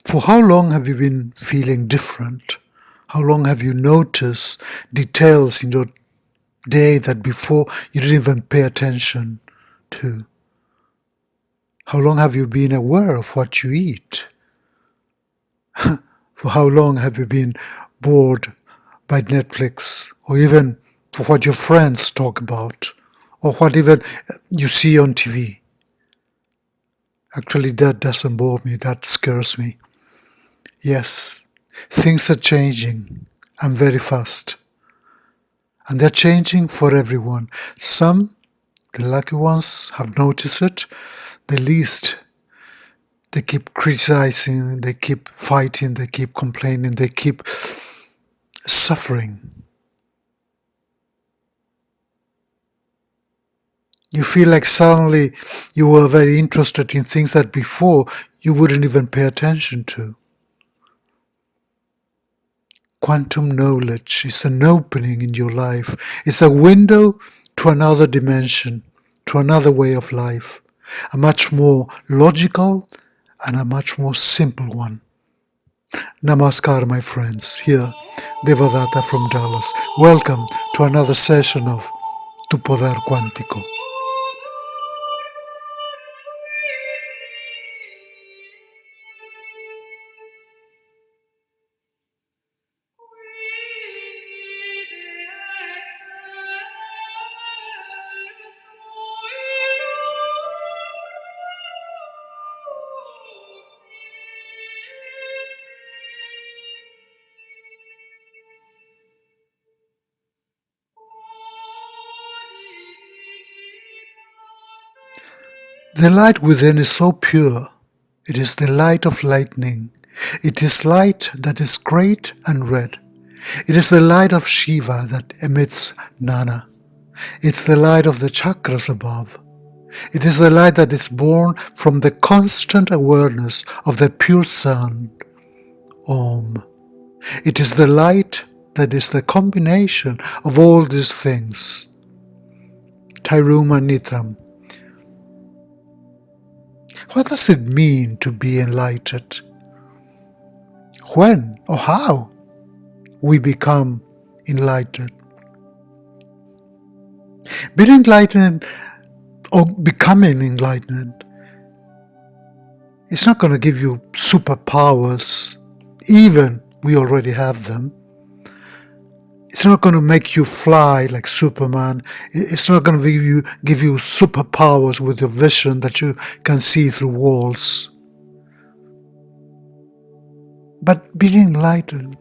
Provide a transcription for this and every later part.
For how long have you been feeling different? How long have you noticed details in your day that before you didn't even pay attention to? How long have you been aware of what you eat? For how long have you been bored by Netflix, or even for what your friends talk about, or what even you see on TV? Actually, that doesn't bore me, that scares me. Yes, things are changing, and very fast. And they're changing for everyone. Some, the lucky ones, have noticed it. The least, they keep criticizing, they keep fighting, they keep complaining, they keep suffering. You feel like suddenly you were very interested in things that before you wouldn't even pay attention to. Quantum knowledge is an opening in your life. It's a window to another dimension, to another way of life, a much more logical and a much more simple one. Namaskar, my friends. Here, Devadatta from Dallas. Welcome to another session of Tu Poder Cuántico. The light within is so pure. It is the light of lightning. It is light that is great and red. It is the light of Shiva that emits Nana. It's the light of the chakras above. It is the light that is born from the constant awareness of the pure sound, Om. It is the light that is the combination of all these things. Tairuma Nitram. What does it mean to be enlightened? When or how we become enlightened? Being enlightened or becoming enlightened is not going to give you superpowers, even we already have them. It's not going to make you fly like Superman. It's not going to give you superpowers with your vision that you can see through walls. But being enlightened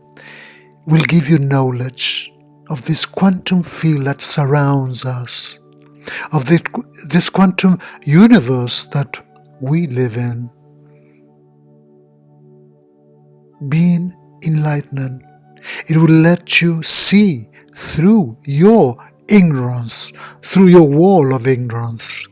will give you knowledge of this quantum field that surrounds us, of this quantum universe that we live in. Being enlightened, it will let you see through your ignorance, through your wall of ignorance.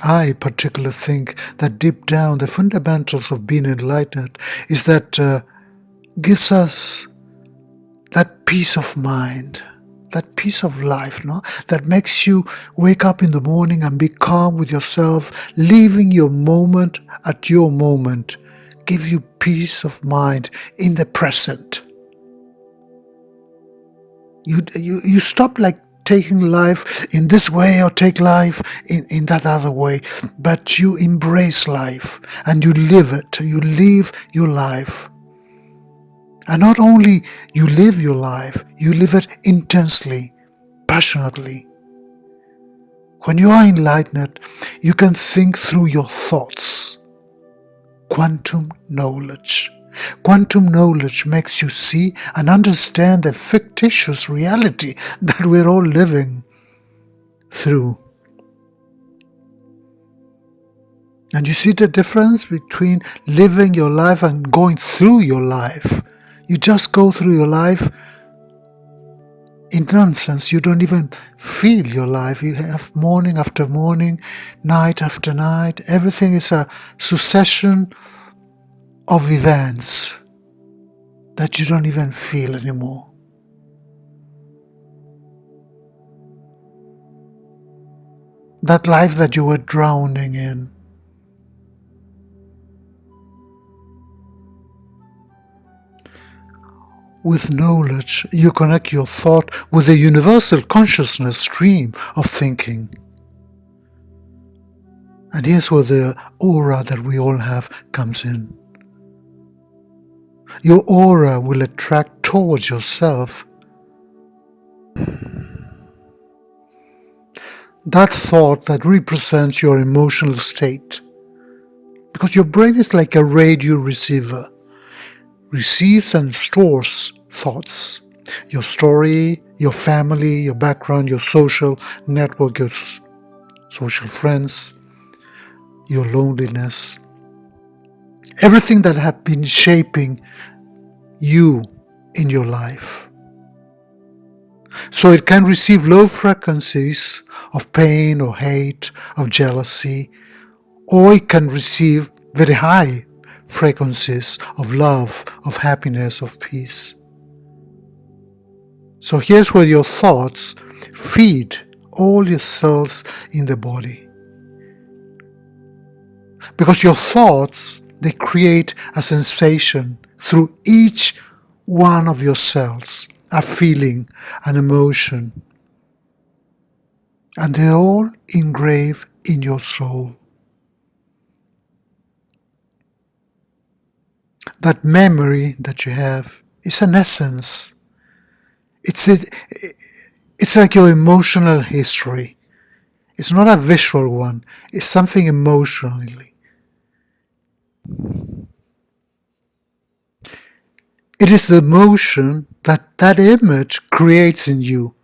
I particularly think that deep down the fundamentals of being enlightened is that gives us that peace of mind, that peace of life, no? That makes you wake up in the morning and be calm with yourself, living your moment at your moment, give you peace of mind in the present. You stop like taking life in this way or take life in that other way, but you embrace life and you live it. You live your life. And not only you live your life, you live it intensely, passionately. When you are enlightened, you can think through your thoughts. Quantum knowledge. Quantum knowledge makes you see and understand the fictitious reality that we're all living through. And you see the difference between living your life and going through your life. You just go through your life in nonsense. You don't even feel your life. You have morning after morning, night after night. Everything is a succession of events that you don't even feel anymore. That life that you were drowning in. with knowledge, you connect your thought with the universal consciousness stream of thinking. And here's where the aura that we all have comes in. Your aura will attract towards yourself that thought that represents your emotional state. Because your brain is like a radio receiver, receives and stores thoughts. Your story, your family, your background, your social network, your social friends, your loneliness. Everything that have been shaping you in your life. So it can receive low frequencies of pain or hate, of jealousy, or it can receive very high frequencies of love, of happiness, of peace. So here's where your thoughts feed all your cells in the body. Because your thoughts, they create a sensation through each one of your cells, a feeling, an emotion, and they all engrave in your soul. That memory that you have is an essence. It's like your emotional history. It's not a visual one. It's something emotionally. It is the emotion that image creates in you.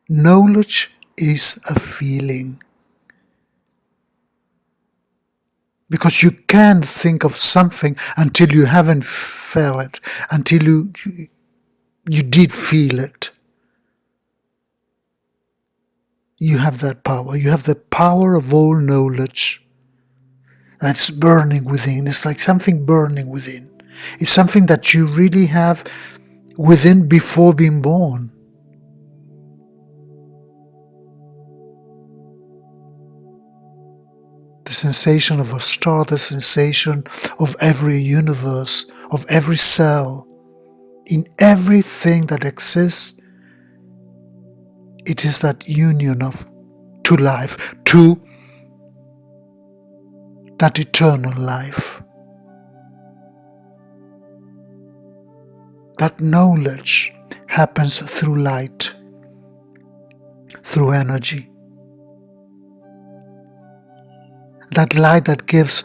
Knowledge is a feeling. Because you can't think of something until you haven't felt it, until you did feel it. You have that power. You have the power of all knowledge that's burning within. It's like something burning within. It's something that you really have within before being born. The sensation of a star, the sensation of every universe, of every cell, in everything that exists, it is that union of to life, to that eternal life. That knowledge happens through light, through energy. That light that gives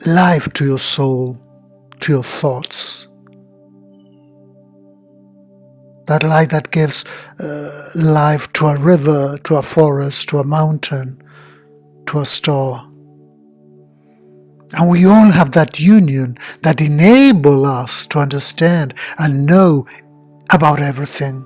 life to your soul, to your thoughts. That light that gives life to a river, to a forest, to a mountain, to a star. And we all have that union that enables us to understand and know about everything.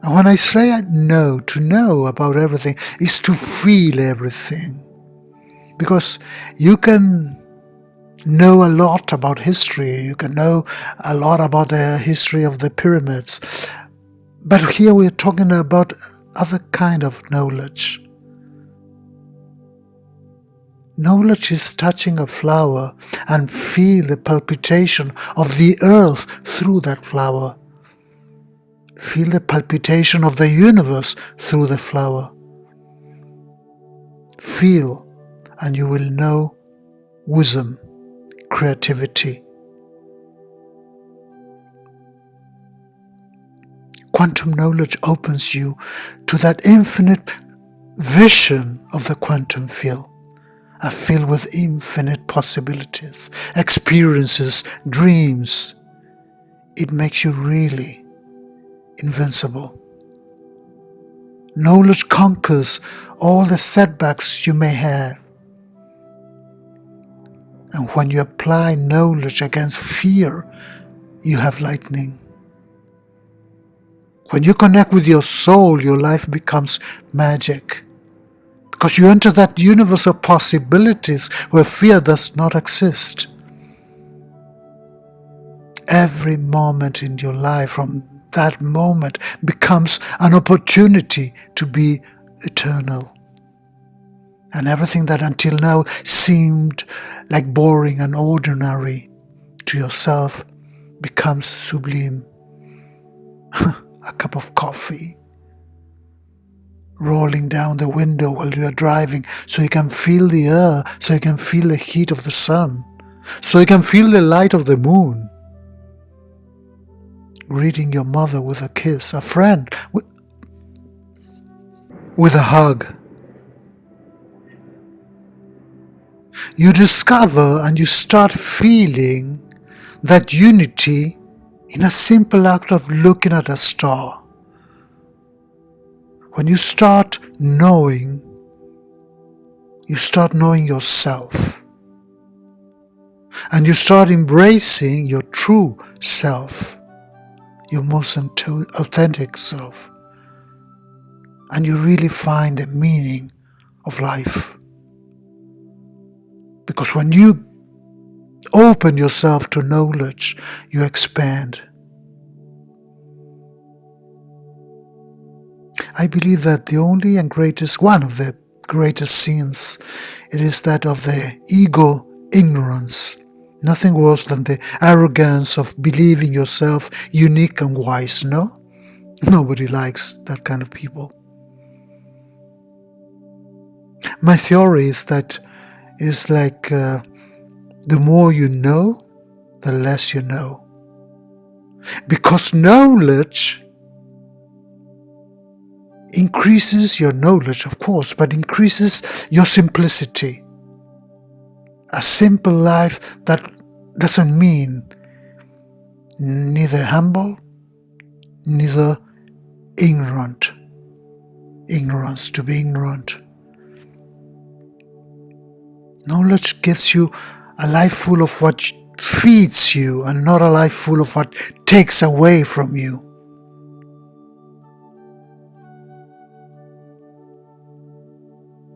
And when I say to know about everything is to feel everything. Because you can know a lot about history, you can know a lot about the history of the pyramids. But here we're talking about other kind of knowledge. Knowledge is touching a flower and feel the palpitation of the earth through that flower. Feel the palpitation of the universe through the flower. Feel, and you will know wisdom, creativity. Quantum knowledge opens you to that infinite vision of the quantum field. A field with infinite possibilities, experiences, dreams. It makes you really invincible. Knowledge conquers all the setbacks you may have. And when you apply knowledge against fear, you have lightning. When you connect with your soul, your life becomes magic. Because you enter that universe of possibilities where fear does not exist. Every moment in your life from that moment becomes an opportunity to be eternal. And everything that until now seemed like boring and ordinary to yourself becomes sublime. A cup of coffee rolling down the window while you are driving, so you can feel the air, so you can feel the heat of the sun, so you can feel the light of the moon. Greeting your mother with a kiss, a friend with a hug. You discover and you start feeling that unity in a simple act of looking at a star. When you start knowing yourself. And you start embracing your true self, your most authentic self. And you really find the meaning of life. Because when you open yourself to knowledge, you expand. I believe that one of the greatest sins, it is that of the ego ignorance. Nothing worse than the arrogance of believing yourself unique and wise, no? Nobody likes that kind of people. My theory is that it's like the more you know, the less you know. Because knowledge increases your knowledge, of course, but increases your simplicity. A simple life that doesn't mean neither humble, neither ignorant. Ignorance, to be ignorant. Knowledge gives you a life full of what feeds you and not a life full of what takes away from you.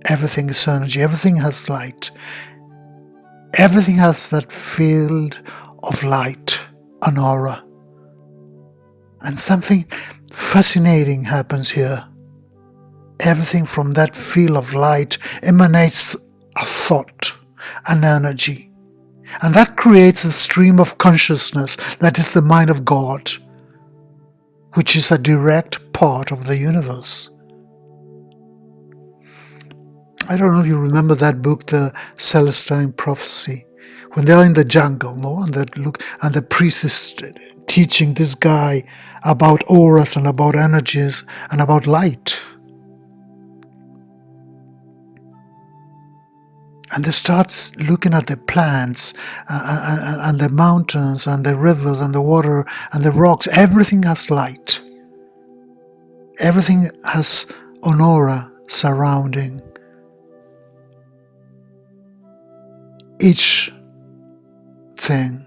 Everything is energy, everything has light. Everything has that field of light, an aura. And something fascinating happens here. Everything from that field of light emanates a thought, an energy. And that creates a stream of consciousness that is the mind of God, which is a direct part of the universe. I don't know if you remember that book, The Celestine Prophecy, when they are in the jungle, no, and the priest is teaching this guy about auras and about energies and about light. And they start looking at the plants and the mountains and the rivers and the water and the rocks. Everything has light. Everything has an aura surrounding each thing.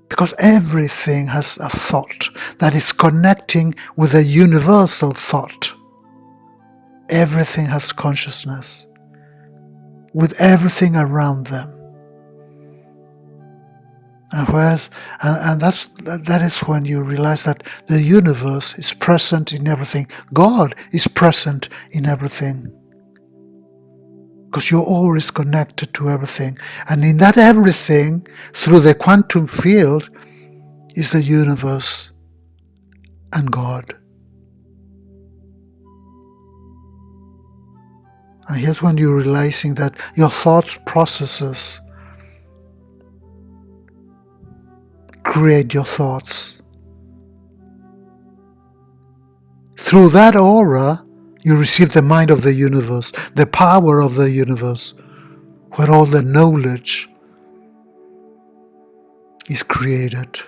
Because everything has a thought that is connecting with a universal thought. Everything has consciousness with everything around them. And that is when you realize that the universe is present in everything. God is present in everything. Because your aura is connected to everything. And in that everything, through the quantum field, is the universe and God. And here's when you're realizing that your thoughts processes create your thoughts. Through that aura, you receive the mind of the universe, the power of the universe, where all the knowledge is created.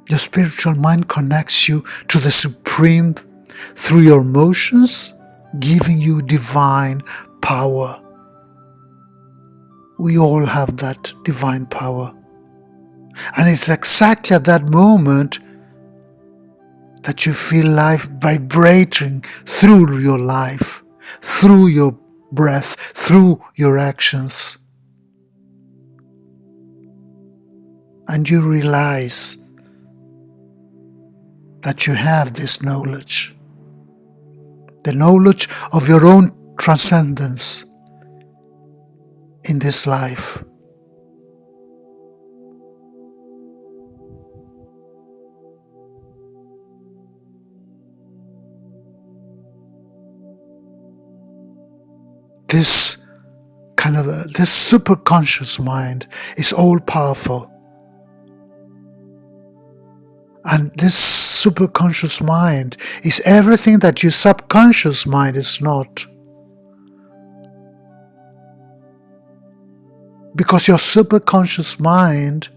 Your spiritual mind connects you to the Supreme through your emotions, giving you divine power. We all have that divine power. And it's exactly at that moment that you feel life vibrating through your life, through your breath, through your actions. And you realize that you have this knowledge. The knowledge of your own transcendence in this life. This superconscious mind is all powerful. And this superconscious mind is everything that your subconscious mind is not. Because your superconscious mind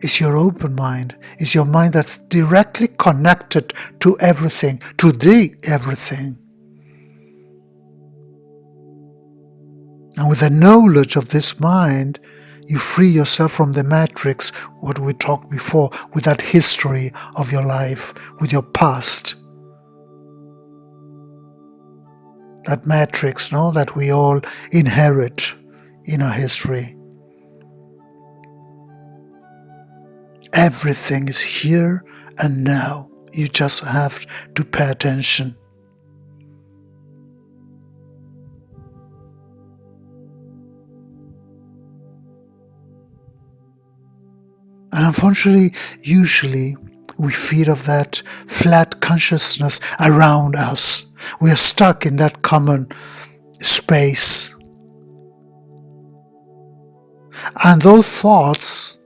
is your open mind, is your mind that's directly connected to everything, to the everything. And with the knowledge of this mind, you free yourself from the matrix, what we talked before, with that history of your life, with your past. That matrix, that we all inherit in our history. Everything is here and now. You just have to pay attention. And unfortunately, usually, we feed off that flat consciousness around us. We are stuck in that common space. And those thoughts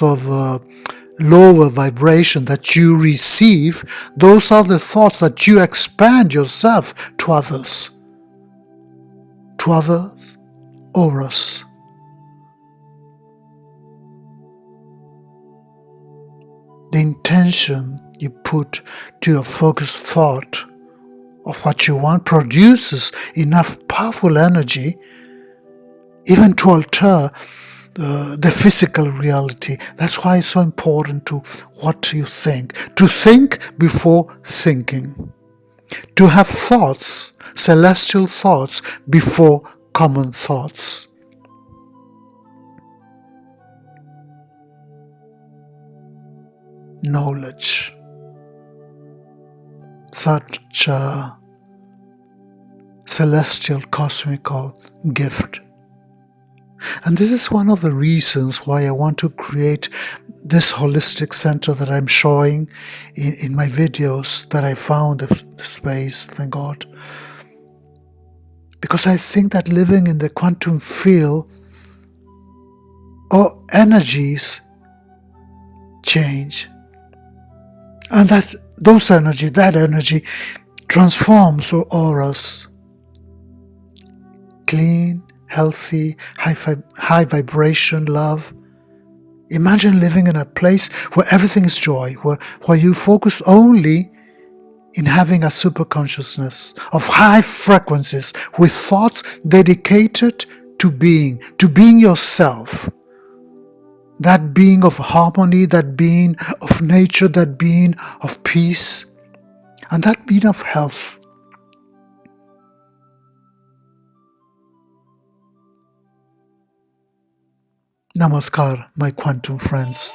of lower vibration that you receive, those are the thoughts that you expand yourself to others or us. The intention you put to your focused thought of what you want produces enough powerful energy even to alter the physical reality. That's why it's so important to what you think. To think before thinking. To have thoughts, celestial thoughts, before common thoughts. Knowledge. Such a celestial, cosmical gift. And this is one of the reasons why I want to create this holistic center that I'm showing in my videos, that I found the space, thank God. Because I think that living in the quantum field, all energies change. And that energy transforms our auras. Clean, healthy, high vibration, love. Imagine living in a place where everything is joy, where you focus only in having a super consciousness of high frequencies with thoughts dedicated to being yourself. That being of harmony, that being of nature, that being of peace, and that being of health. Namaskar, my quantum friends.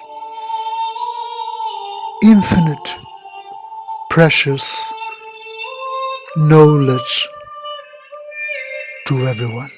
Infinite, precious knowledge to everyone.